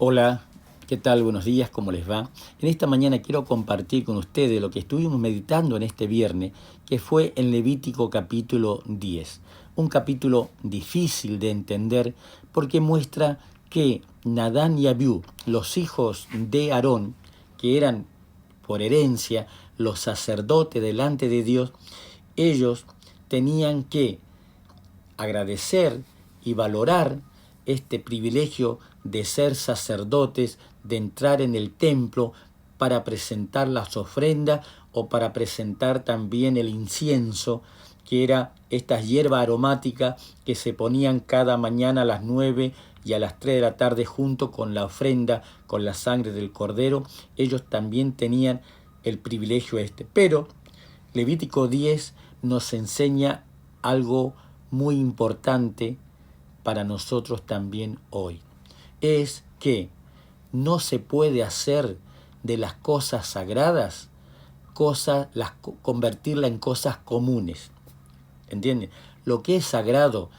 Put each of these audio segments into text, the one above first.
Hola, ¿qué tal? Buenos días, ¿cómo les va? En esta mañana quiero compartir con ustedes lo que estuvimos meditando en este viernes, que fue en Levítico capítulo 10. Un capítulo difícil de entender porque muestra que Nadán y Abiú, los hijos de Aarón, que eran por herencia los sacerdotes delante de Dios, ellos tenían que agradecer y valorar este privilegio de ser sacerdotes, de entrar en el templo para presentar las ofrendas o para presentar también el incienso, que era estas hierbas aromáticas que se ponían cada mañana a las 9 y a las 3 de la tarde junto con la ofrenda, con la sangre del cordero. Ellos también tenían el privilegio este. Pero Levítico 10 nos enseña algo muy importante para nosotros también hoy. Es que no se puede hacer de las cosas sagradas convertirla en cosas comunes. ¿Entienden? Lo que es sagrado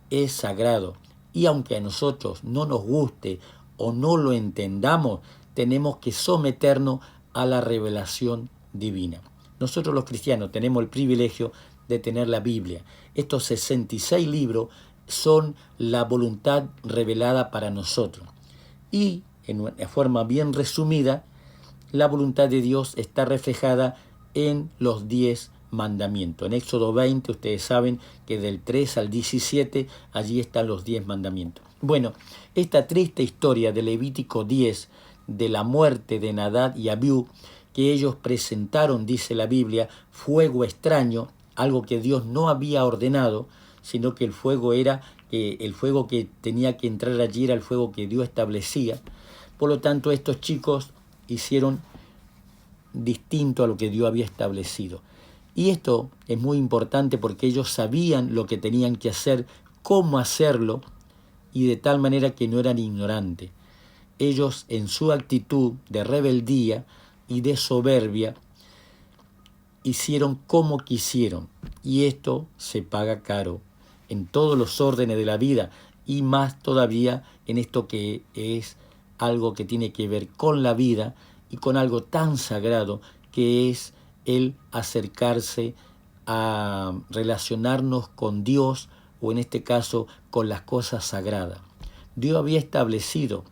es sagrado. Y aunque a nosotros no nos guste o no lo entendamos, tenemos que someternos a la revelación divina. Nosotros los cristianos tenemos el privilegio de tener la Biblia. Estos 66 libros son la voluntad revelada para nosotros. Y, en una forma bien resumida, la voluntad de Dios está reflejada en los 10 mandamientos. En Éxodo 20, ustedes saben que del 3 al 17, allí están los 10 mandamientos. Bueno, esta triste historia de Levítico 10, de la muerte de Nadab y Abiú, que ellos presentaron, dice la Biblia, fuego extraño, algo que Dios no había ordenado, sino que el fuego que tenía que entrar allí era el fuego que Dios establecía. Por lo tanto, estos chicos hicieron distinto a lo que Dios había establecido. Y esto es muy importante porque ellos sabían lo que tenían que hacer, cómo hacerlo, y de tal manera que no eran ignorantes. Ellos, en su actitud de rebeldía y de soberbia, hicieron como quisieron, y esto se paga caro en todos los órdenes de la vida, y más todavía en esto que es algo que tiene que ver con la vida y con algo tan sagrado que es el acercarse a relacionarnos con Dios, o en este caso con las cosas sagradas. Dios había establecido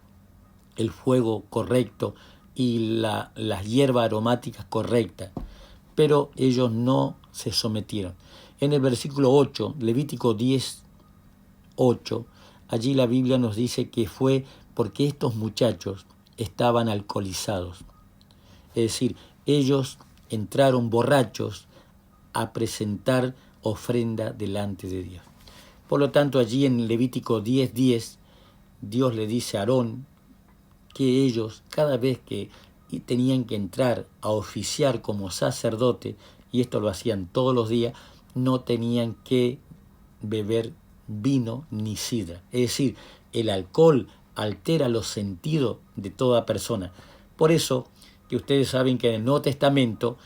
el fuego correcto y las hierbas aromáticas correctas, pero ellos no se sometieron. En el versículo 8, Levítico 10, 8, allí la Biblia nos dice que fue porque estos muchachos estaban alcoholizados. Es decir, ellos entraron borrachos a presentar ofrenda delante de Dios. Por lo tanto, allí en Levítico 10, 10, Dios le dice a Aarón que ellos, cada vez que tenían que entrar a oficiar como sacerdote, y esto lo hacían todos los días, no tenían que beber vino ni sidra. Es decir, el alcohol altera los sentidos de toda persona. Por eso que ustedes saben que en el Nuevo Testamento,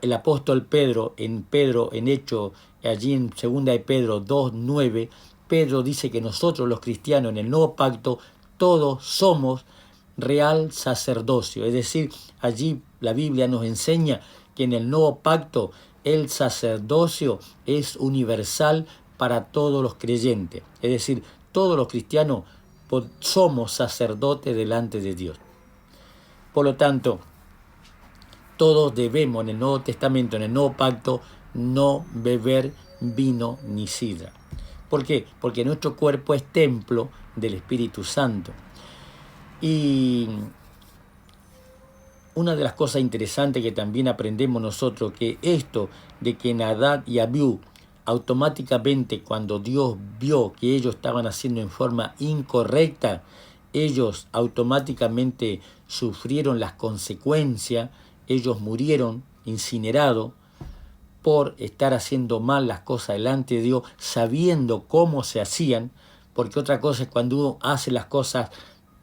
el apóstol Pedro, en Hecho, allí en 2 de Pedro 2, 9, Pedro dice que nosotros los cristianos en el nuevo pacto, todos somos real sacerdocio. Es decir, allí la Biblia nos enseña que en el nuevo pacto el sacerdocio es universal para todos los creyentes. Es decir, todos los cristianos somos sacerdotes delante de Dios. Por lo tanto, todos debemos en el Nuevo Testamento, en el Nuevo Pacto, no beber vino ni sidra. ¿Por qué? Porque nuestro cuerpo es templo del Espíritu Santo. Y una de las cosas interesantes que también aprendemos nosotros, que esto de que Nadab y Abiú, automáticamente cuando Dios vio que ellos estaban haciendo en forma incorrecta, ellos automáticamente sufrieron las consecuencias, ellos murieron incinerados por estar haciendo mal las cosas delante de Dios, sabiendo cómo se hacían, porque otra cosa es cuando uno hace las cosas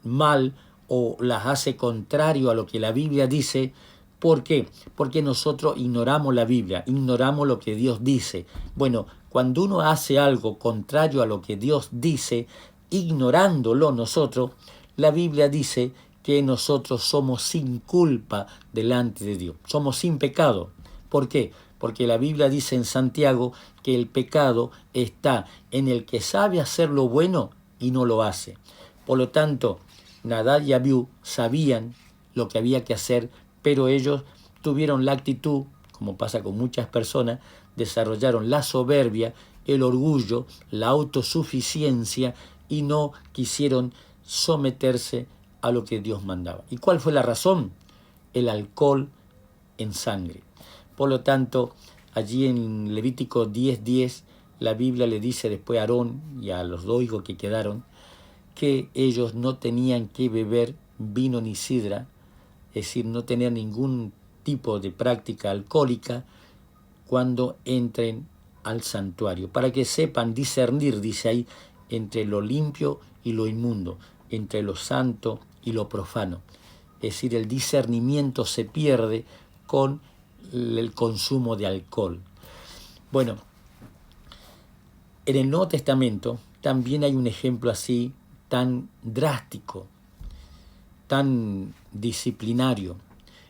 mal o las hace contrario a lo que la Biblia dice. ¿Por qué? Porque nosotros ignoramos la Biblia, ignoramos lo que Dios dice. Bueno, cuando uno hace algo contrario a lo que Dios dice, ignorándolo nosotros, la Biblia dice que nosotros somos sin culpa delante de Dios, somos sin pecado. ¿Por qué? Porque la Biblia dice en Santiago que el pecado está en el que sabe hacer lo bueno y no lo hace. Por lo tanto, Nadab y Abiú sabían lo que había que hacer, pero ellos tuvieron la actitud, como pasa con muchas personas, desarrollaron la soberbia, el orgullo, la autosuficiencia y no quisieron someterse a lo que Dios mandaba. ¿Y cuál fue la razón? El alcohol en sangre. Por lo tanto, allí en Levítico 10:10, la Biblia le dice después a Aarón y a los 2 hijos que quedaron que ellos no tenían que beber vino ni sidra, es decir, no tener ningún tipo de práctica alcohólica cuando entren al santuario, para que sepan discernir, dice ahí, entre lo limpio y lo inmundo, entre lo santo y lo profano. Es decir, el discernimiento se pierde con el consumo de alcohol. Bueno, en el Nuevo Testamento también hay un ejemplo así tan drástico, tan disciplinario.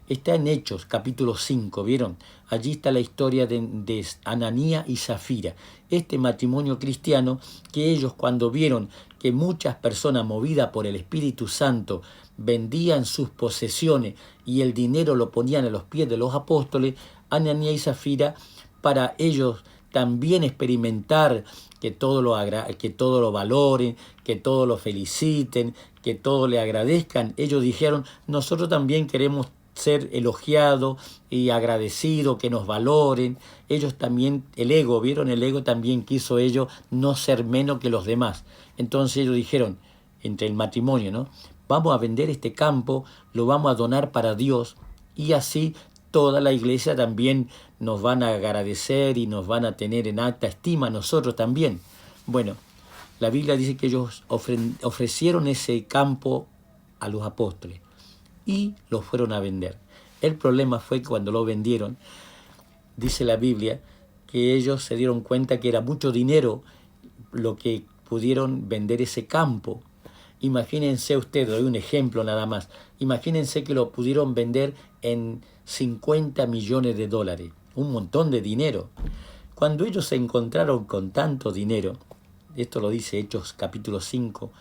Está en Hechos, capítulo 5, ¿vieron? Allí está la historia de Ananías y Zafira, este matrimonio cristiano que ellos cuando vieron que muchas personas movidas por el Espíritu Santo vendían sus posesiones y el dinero lo ponían a los pies de los apóstoles, Ananías y Zafira, para ellos también experimentar que todo lo valoren, que todo lo feliciten, que todo le agradezcan, ellos dijeron, nosotros también queremos ser elogiados y agradecidos, que nos valoren. Ellos también, el ego, ¿vieron? El ego también quiso ellos no ser menos que los demás. Entonces ellos dijeron, entre el matrimonio, ¿no? Vamos a vender este campo, lo vamos a donar para Dios y así toda la iglesia también nos van a agradecer y nos van a tener en alta estima nosotros también. Bueno, la Biblia dice que ellos ofrecieron ese campo a los apóstoles y lo fueron a vender. El problema fue que cuando lo vendieron, dice la Biblia, que ellos se dieron cuenta que era mucho dinero lo que pudieron vender ese campo. Imagínense ustedes, doy un ejemplo nada más, imagínense que lo pudieron vender en 50 millones de dólares, un montón de dinero. Cuando ellos se encontraron con tanto dinero, esto lo dice Hechos capítulo 5,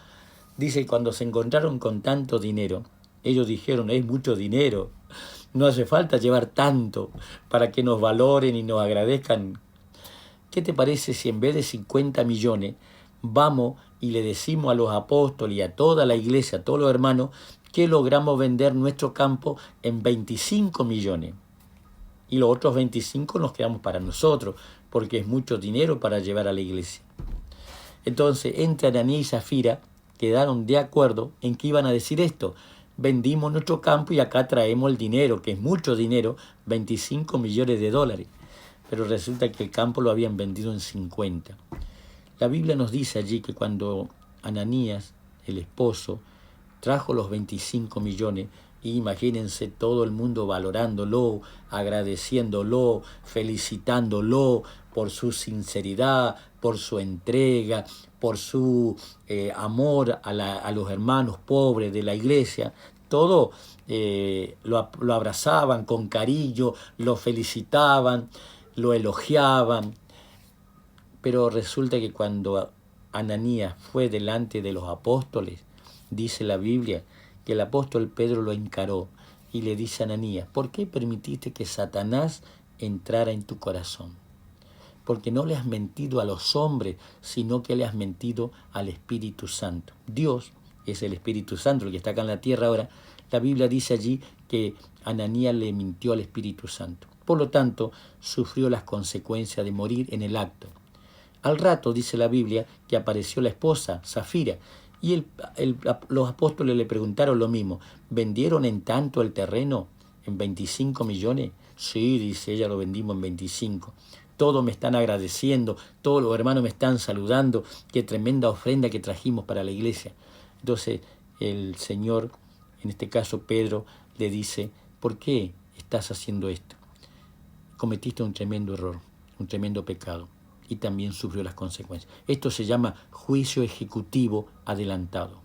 dice cuando se encontraron con tanto dinero, ellos dijeron, es mucho dinero, no hace falta llevar tanto para que nos valoren y nos agradezcan. ¿Qué te parece si en vez de 50 millones vamos y le decimos a los apóstoles y a toda la iglesia, a todos los hermanos, que logramos vender nuestro campo en 25 millones? Y los otros 25 nos quedamos para nosotros, porque es mucho dinero para llevar a la iglesia. Entonces, entre Ananías y Zafira quedaron de acuerdo en que iban a decir esto. Vendimos nuestro campo y acá traemos el dinero, que es mucho dinero, 25 millones de dólares. Pero resulta que el campo lo habían vendido en 50. La Biblia nos dice allí que cuando Ananías, el esposo, trajo los 25 millones, y imagínense todo el mundo valorándolo, agradeciéndolo, felicitándolo por su sinceridad, por su entrega, por su amor a los hermanos pobres de la iglesia. Todo lo abrazaban con cariño, lo felicitaban, lo elogiaban. Pero resulta que cuando Ananías fue delante de los apóstoles, dice la Biblia que el apóstol Pedro lo encaró y le dice a Ananías, ¿por qué permitiste que Satanás entrara en tu corazón? Porque no le has mentido a los hombres, sino que le has mentido al Espíritu Santo. Dios es el Espíritu Santo, el que está acá en la tierra ahora. La Biblia dice allí que Ananías le mintió al Espíritu Santo. Por lo tanto, sufrió las consecuencias de morir en el acto. Al rato, dice la Biblia, que apareció la esposa, Zafira, y los apóstoles le preguntaron lo mismo, ¿vendieron en tanto el terreno? ¿En 25 millones? Sí, dice ella, lo vendimos en 25. Todos me están agradeciendo, todos los hermanos me están saludando, qué tremenda ofrenda que trajimos para la iglesia. Entonces el Señor, en este caso Pedro, le dice, ¿por qué estás haciendo esto? Cometiste un tremendo error, un tremendo pecado. Y también sufrió las consecuencias. Esto se llama juicio ejecutivo adelantado.